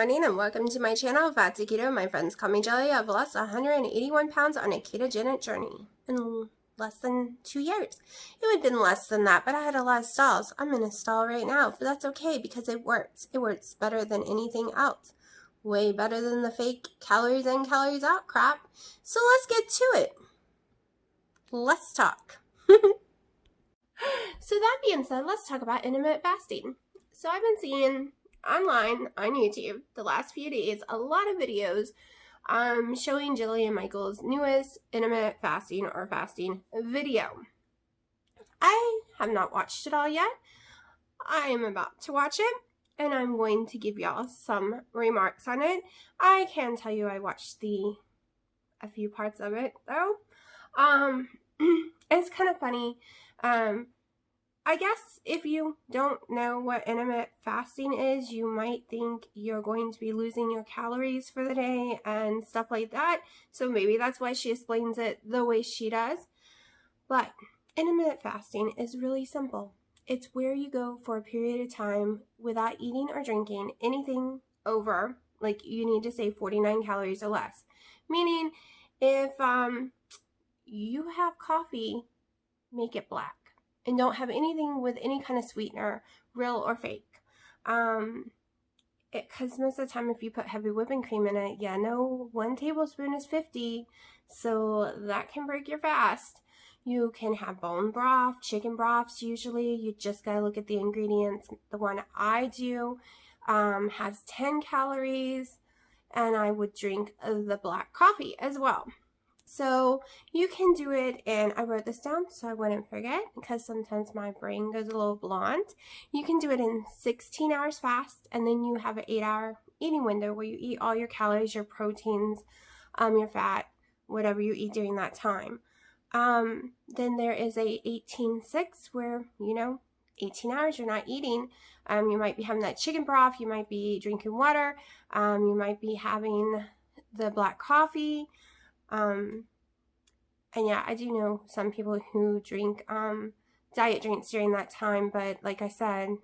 morning and welcome to my channel, Fat to Keto. My friends call me Jillian. I've lost 181 pounds on a ketogenic journey in less than 2 years. It would have been less than that, but I had a lot of stalls. I'm in a stall right now, but that's okay because it works. It works better than anything else. Way better than the fake calories in, calories out crap. So let's get to it. Let's talk. So that being said, let's talk about intermittent fasting. So I've been seeing online on YouTube the last few days a lot of videos showing Jillian Michaels' newest intermittent fasting or fasting video. I have not watched it all yet. I am about to watch it and I'm going to give y'all some remarks on it. I can tell you I watched a few parts of it though. It's kind of funny. I guess if you don't know what intermittent fasting is, you might think you're going to be losing your calories for the day and stuff like that. So maybe that's why she explains it the way she does. But intermittent fasting is really simple. It's where you go for a period of time without eating or drinking anything over, like you need to say 49 calories or less. Meaning if you have coffee, make it black. And don't have anything with any kind of sweetener, real or fake. Because most of the time if you put heavy whipping cream in it, 1 tablespoon is 50, so that can break your fast. You can have bone broth, chicken broths usually. You just gotta look at the ingredients. The one I do has 10 calories, and I would drink the black coffee as well. So you can do it, and I wrote this down so I wouldn't forget because sometimes my brain goes a little blunt. You can do it in 16 hours fast, and then you have an 8-hour eating window where you eat all your calories, your proteins, your fat, whatever you eat during that time. Then there is a 18-6 where, 18 hours you're not eating. You might be having that chicken broth, you might be drinking water, you might be having the black coffee. And yeah, I do know some people who drink diet drinks during that time, but like I said,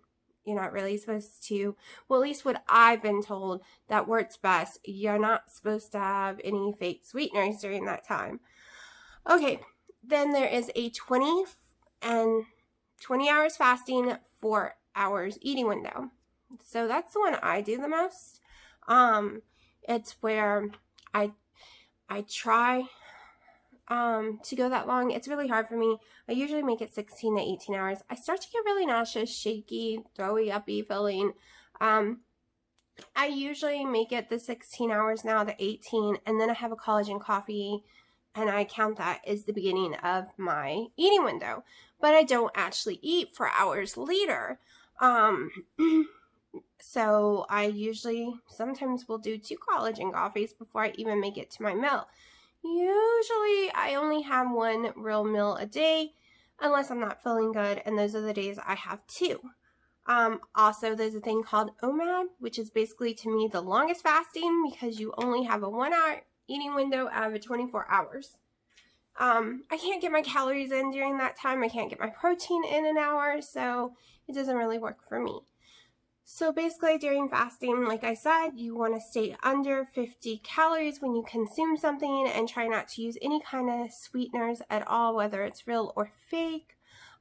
you're not really supposed to, well, at least what I've been told, that works best. You're not supposed to have any fake sweeteners during that time. Okay, then there is a 20 hours fasting, 4 hours eating window. So that's the one I do the most. It's where I try to go that long. It's really hard for me. I usually make it 16 to 18 hours. I start to get really nauseous, shaky, throwy, uppy feeling. I usually make it the 16 hours now, the 18, and then I have a collagen coffee, and I count that as the beginning of my eating window. But I don't actually eat for hours later. So I usually sometimes will do 2 collagen coffees before I even make it to my meal. Usually I only have 1 real meal a day unless I'm not feeling good, and those are the days I have 2. Also, there's a thing called OMAD, which is basically to me the longest fasting because you only have a 1-hour eating window out of 24 hours. I can't get my calories in during that time. I can't get my protein in an hour, so it doesn't really work for me. So basically during fasting, like I said, you want to stay under 50 calories when you consume something and try not to use any kind of sweeteners at all, whether it's real or fake.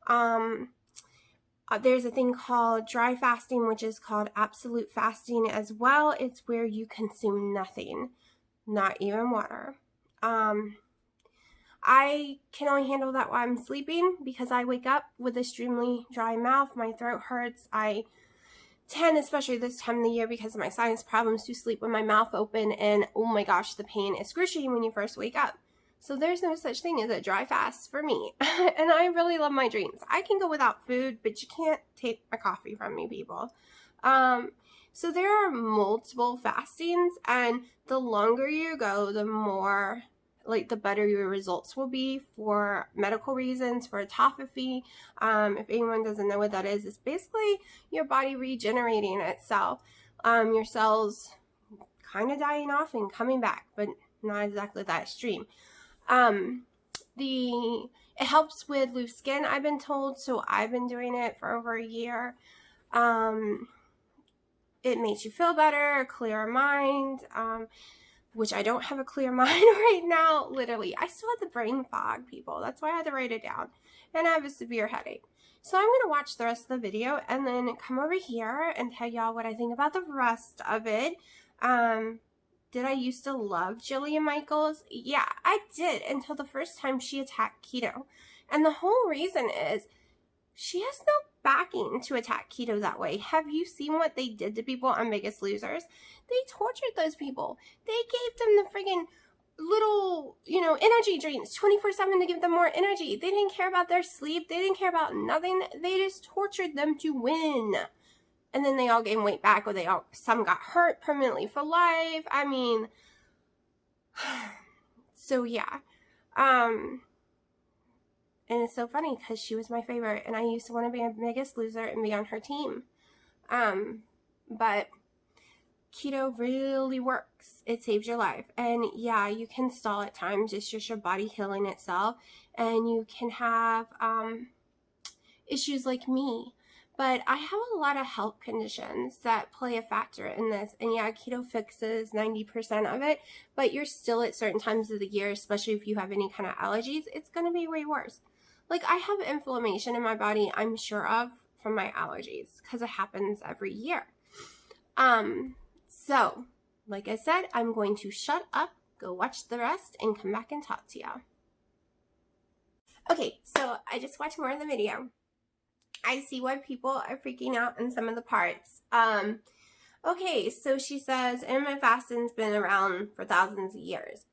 There's a thing called dry fasting, which is called absolute fasting as well. It's where you consume nothing, not even water. I can only handle that while I'm sleeping because I wake up with extremely dry mouth. My throat hurts. I tend, especially this time of the year because of my sinus problems, to sleep with my mouth open, and oh my gosh, the pain is excruciating when you first wake up. So there's no such thing as a dry fast for me. And I really love my drinks. I can go without food, but you can't take my coffee from me, people. So there are multiple fastings, and the longer you go, the more, the better your results will be for medical reasons, for autophagy. If anyone doesn't know what that is, it's basically your body regenerating itself. Your cells kind of dying off and coming back, but not exactly that extreme. It helps with loose skin, I've been told, so I've been doing it for over a year. it makes you feel better, a clearer mind, which I don't have a clear mind right now. Literally, I still have the brain fog, people. That's why I had to write it down. And I have a severe headache. So I'm going to watch the rest of the video and then come over here and tell y'all what I think about the rest of it. Did I used to love Jillian Michaels? Yeah, I did until the first time she attacked keto. And the whole reason is she has no backing to attack keto that way. Have you seen what they did to people on Biggest Losers? They tortured those people. They gave them the friggin' little, energy drinks 24/7 to give them more energy. They didn't care about their sleep. They didn't care about nothing. They just tortured them to win. And then they all gained weight back, or some got hurt permanently for life. I mean, so yeah. And it's so funny because she was my favorite, and I used to want to be a Biggest Loser and be on her team. But keto really works. It saves your life. And yeah, you can stall at times. It's just your body healing itself. And you can have issues like me. But I have a lot of health conditions that play a factor in this. And yeah, keto fixes 90% of it. But you're still at certain times of the year, especially if you have any kind of allergies, it's going to be way worse. Like, I have inflammation in my body, I'm sure of, from my allergies. Because it happens every year. So, like I said, I'm going to shut up, go watch the rest, and come back and talk to y'all. Okay, so I just watched more of the video. I see why people are freaking out in some of the parts. Okay, so she says, intermittent fasting's been around for thousands of years.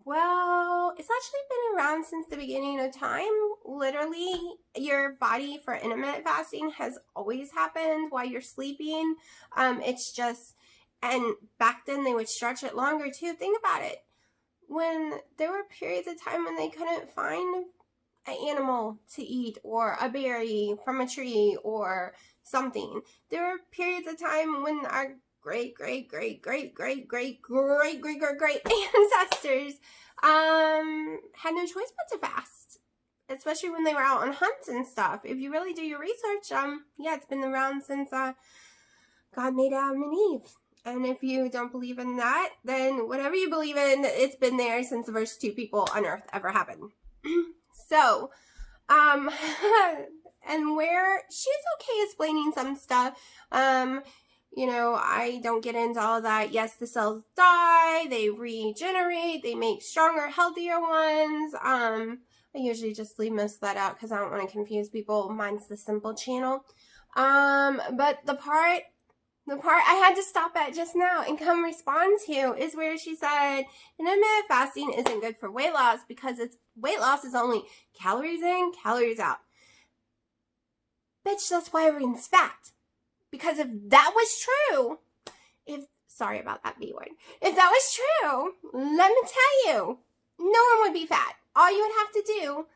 Well, it's actually been around since the beginning of time. Literally, your body for intermittent fasting has always happened while you're sleeping. It's just, and back then they would stretch it longer too. Think about it. When there were periods of time when they couldn't find an animal to eat or a berry from a tree or something. There were periods of time when our great ancestors had no choice but to fast, especially when they were out on hunts and stuff. If you really do your research, yeah, it's been around since God made Adam and Eve. And if you don't believe in that, then whatever you believe in, it's been there since the first two people on earth ever happened. So, and where she's okay explaining some stuff, I don't get into all of that. Yes, the cells die, they regenerate, they make stronger, healthier ones. I usually just leave most of that out because I don't want to confuse people. Mine's the simple channel. But the part I had to stop at just now and come respond to is where she said intermittent fasting isn't good for weight loss because weight loss is only calories in, calories out. Bitch, that's why everything's fat. Because if that was true, sorry about that B word. If that was true, let me tell you, no one would be fat. All you would have to do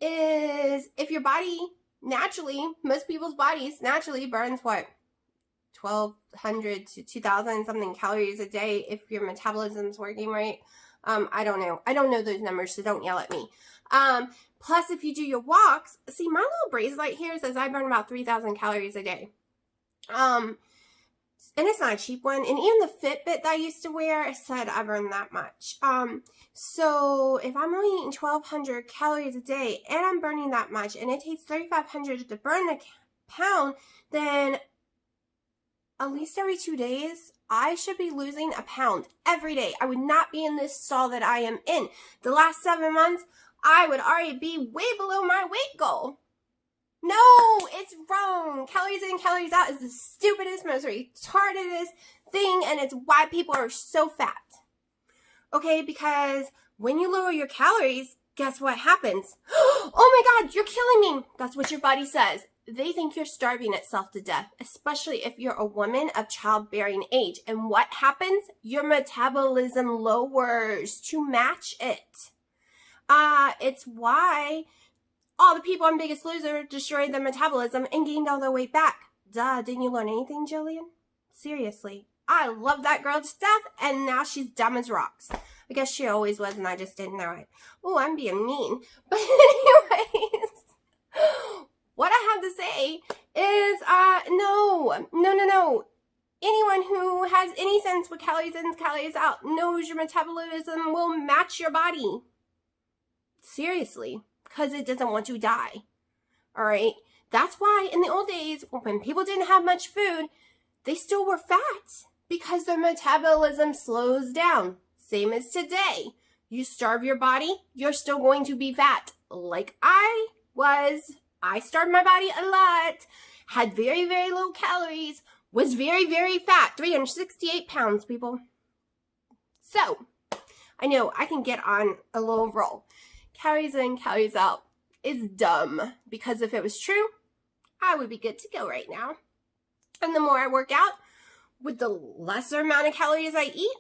is, if your body naturally, most people's bodies naturally burns what? 1,200 to 2,000 something calories a day if your metabolism's working right. I don't know. I don't know those numbers, so don't yell at me. Plus, if you do your walks, see, my little bracelet here says I burn about 3,000 calories a day. And it's not a cheap one. And even the Fitbit that I used to wear said I burn that much. So if I'm only eating 1,200 calories a day and I'm burning that much, and it takes 3,500 to burn a pound, then at least every 2 days, I should be losing a pound every day. I would not be in this stall that I am in. The last 7 months, I would already be way below my weight goal. No, it's wrong. Calories in, calories out is the stupidest, most retardedest thing, and it's why people are so fat. Okay, because when you lower your calories, guess what happens? Oh my God, you're killing me. That's what your body says. They think you're starving itself to death, especially if you're a woman of childbearing age. And what happens? Your metabolism lowers to match it. It's why all the people on Biggest Loser destroyed their metabolism and gained all their weight back. Duh, didn't you learn anything, Jillian? Seriously. I love that girl to death, and now she's dumb as rocks. I guess she always was, and I just didn't know it. Oh, I'm being mean. But anyways, what I have to say is, no. Anyone who has any sense with calories in, calories out knows your metabolism will match your body. Seriously, because it doesn't want to die. All right? That's why in the old days, when people didn't have much food, they still were fat because their metabolism slows down. Same as today. You starve your body, you're still going to be fat. Like I was. I starved my body a lot, had very, very low calories, was very, very fat, 368 pounds, people. So, I know I can get on a little roll. Calories in, calories out is dumb, because if it was true, I would be good to go right now. And the more I work out, with the lesser amount of calories I eat,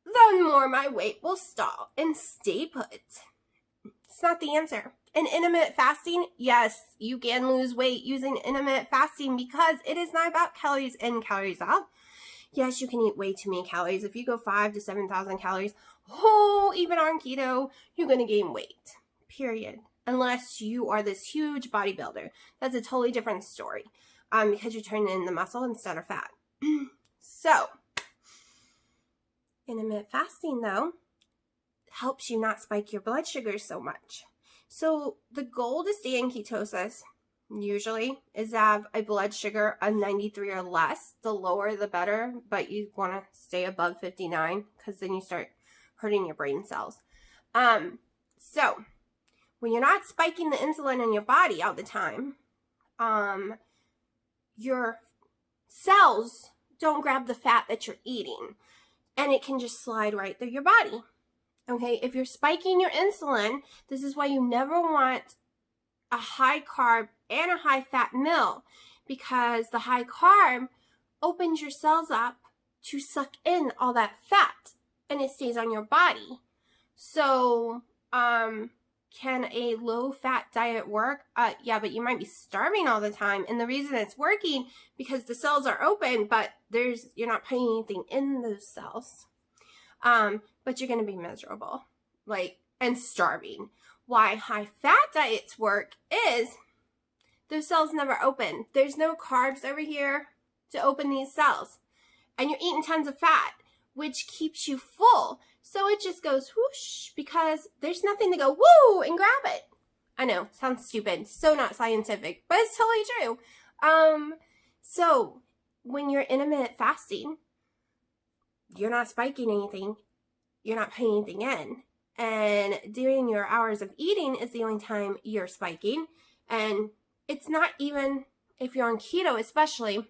the more my weight will stall and stay put. It's not the answer. And intermittent fasting, yes, you can lose weight using intermittent fasting because it is not about calories in, calories out. Yes, you can eat way too many calories. If you go 5,000 to 7,000 calories, even on keto, you're going to gain weight, period. Unless you are this huge bodybuilder. That's a totally different story because you're turning in the muscle instead of fat. So, intermittent fasting, though, helps you not spike your blood sugar so much. So the goal to stay in ketosis usually is to have a blood sugar of 93 or less. The lower the better, but you want to stay above 59 because then you start hurting your brain cells. So when you're not spiking the insulin in your body all the time, your cells don't grab the fat that you're eating and it can just slide right through your body. Okay, if you're spiking your insulin, this is why you never want a high carb and a high fat meal, because the high carb opens your cells up to suck in all that fat and it stays on your body. So, can a low fat diet work? Yeah, but you might be starving all the time. And the reason it's working because the cells are open, but you're not putting anything in those cells. But you're going to be miserable, and starving. Why high fat diets work is those cells never open. There's no carbs over here to open these cells. And you're eating tons of fat, which keeps you full. So it just goes whoosh because there's nothing to go woo and grab it. I know, sounds stupid, so not scientific, but it's totally true. So when you're intermittent fasting, you're not spiking anything. You're not putting anything in. And during your hours of eating is the only time you're spiking. And it's not even, if you're on keto especially,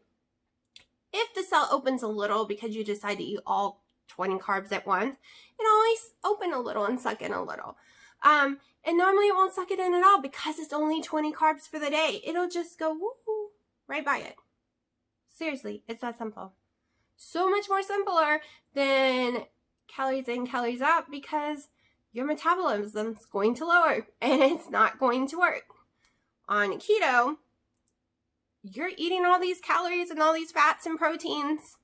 if the cell opens a little because you decide to eat all 20 carbs at once, it'll always open a little and suck in a little. And normally it won't suck it in at all because it's only 20 carbs for the day. It'll just go woo right by it. Seriously, it's that simple. So much more simpler than calories in, calories out, because your metabolism's going to lower and it's not going to work. On keto, you're eating all these calories and all these fats and proteins.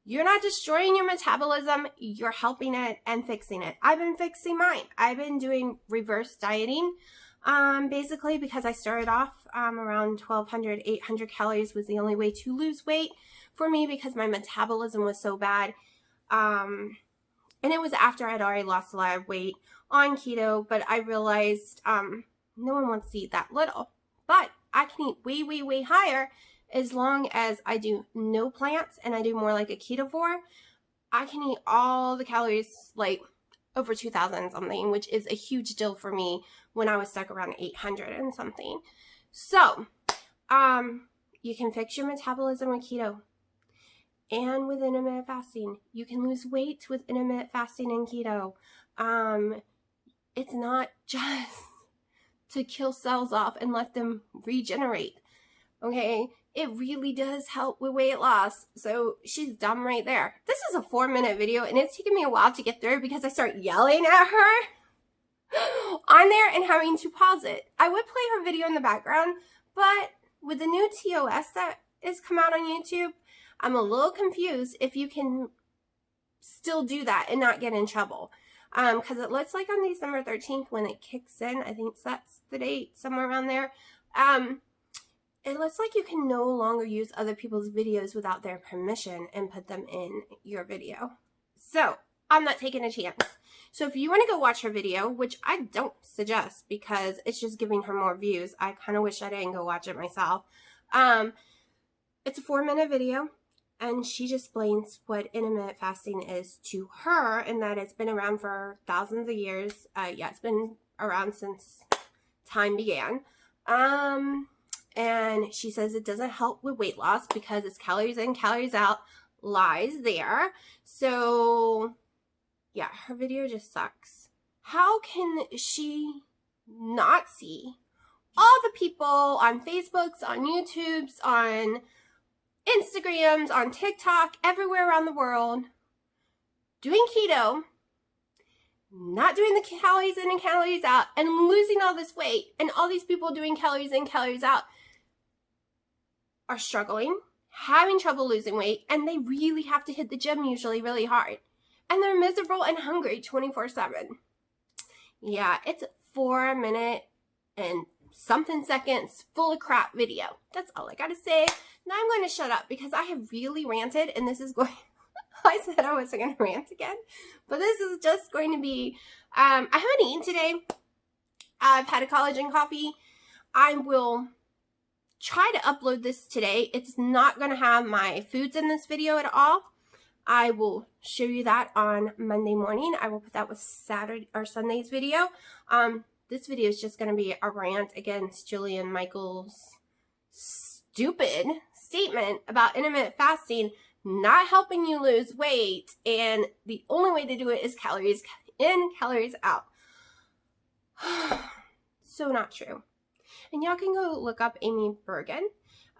You're not destroying your metabolism, you're helping it and fixing it. I've been fixing mine. I've been doing reverse dieting, basically because I started off around 1,200, 800 calories was the only way to lose weight for me because my metabolism was so bad. And it was after I'd already lost a lot of weight on keto, but I realized no one wants to eat that little. But I can eat way, way, way higher as long as I do no plants and I do more like a ketovore. I can eat all the calories, like over 2,000 something, which is a huge deal for me when I was stuck around 800 and something. So, you can fix your metabolism with keto and with intermittent fasting. You can lose weight with intermittent fasting and keto. It's not just to kill cells off and let them regenerate. Okay, it really does help with weight loss. So she's dumb right there. This is a 4-minute video and it's taken me a while to get through because I start yelling at her on there and having to pause it. I would play her video in the background, but with the new TOS that is come out on YouTube, I'm a little confused if you can still do that and not get in trouble. Because it looks like on December 13th when it kicks in, I think that's the date, somewhere around there. it looks like you can no longer use other people's videos without their permission and put them in your video. So I'm not taking a chance. So if you want to go watch her video, which I don't suggest because it's just giving her more views, I kind of wish I didn't go watch it myself. It's a 4-minute video, and she just explains what intermittent fasting is to her, and that it's been around for thousands of years. Yeah, it's been around since time began. And she says it doesn't help with weight loss because it's calories in, calories out, lies there. So yeah, her video just sucks. How can she not see all the people on Facebooks, on YouTubes, on Instagrams, on TikTok, everywhere around the world doing keto, not doing the calories in and calories out, and losing all this weight, and all these people doing calories in, calories out are struggling, having trouble losing weight, and they really have to hit the gym usually really hard. And they're miserable and hungry 24/7. Yeah, it's a 4-minute and something seconds full of crap video. That's all I gotta say. Now I'm going to shut up because I have really ranted, and this is going... I said I wasn't going to rant again, but this is just going to be... I haven't eaten today. I've had a collagen coffee. I will try to upload this today. It's not going to have my foods in this video at all. I will show you that on Monday morning. I will put that with Saturday or Sunday's video. This video is just going to be a rant against Jillian Michaels' stupid statement about intermittent fasting not helping you lose weight, and the only way to do it is calories in, calories out. So not true. And y'all can go look up Amy Bergen,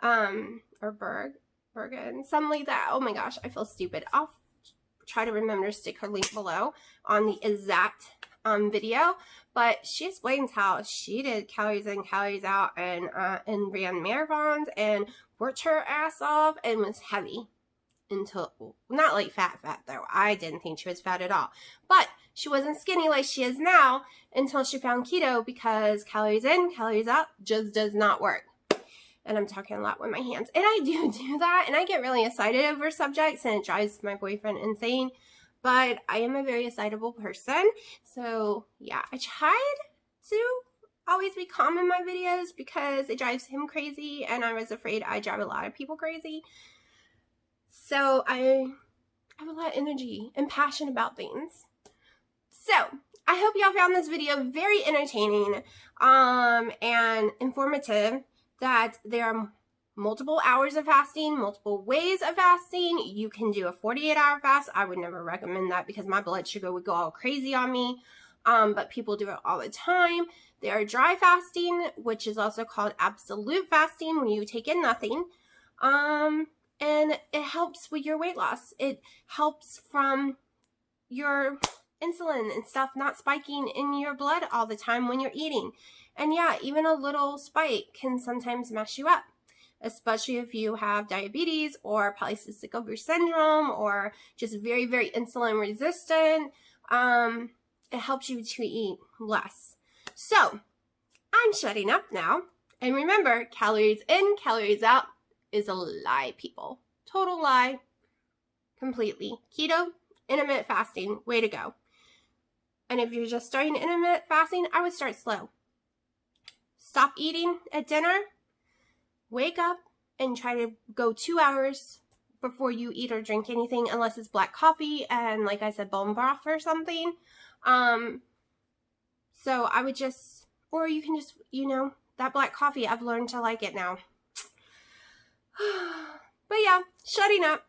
or Bergen, something like that. Oh my gosh, I feel stupid. I'll try to remember to stick her link below on the exact video. But she explains how she did calories in, calories out, and ran marathons and worked her ass off and was heavy until, not like fat though. I didn't think she was fat at all. But she wasn't skinny like she is now until she found keto, because calories in, calories out just does not work. And I'm talking a lot with my hands. And I do that, and I get really excited over subjects, and it drives my boyfriend insane. But I am a very excitable person. So yeah, I tried to always be calm in my videos because it drives him crazy, and I was afraid I drive a lot of people crazy. So I have a lot of energy and passion about things. So I hope y'all found this video very entertaining and informative, that there are multiple hours of fasting, multiple ways of fasting. You can do a 48-hour fast. I would never recommend that because my blood sugar would go all crazy on me. But people do it all the time. There are dry fasting, which is also called absolute fasting, when you take in nothing. And it helps with your weight loss. It helps from your insulin and stuff not spiking in your blood all the time when you're eating. And yeah, even a little spike can sometimes mess you up, especially if you have diabetes or polycystic ovary syndrome or just very, very insulin resistant. It helps you to eat less. So I'm shutting up now. And remember, calories in, calories out is a lie, people. Total lie. Completely. Keto, intermittent fasting, way to go. And if you're just starting intermittent fasting, I would start slow. Stop eating at dinner. Wake up and try to go 2 hours before you eat or drink anything, unless it's black coffee and, like I said, bone broth or something. So I would just, or you can just, that black coffee, I've learned to like it now. But yeah, shutting up.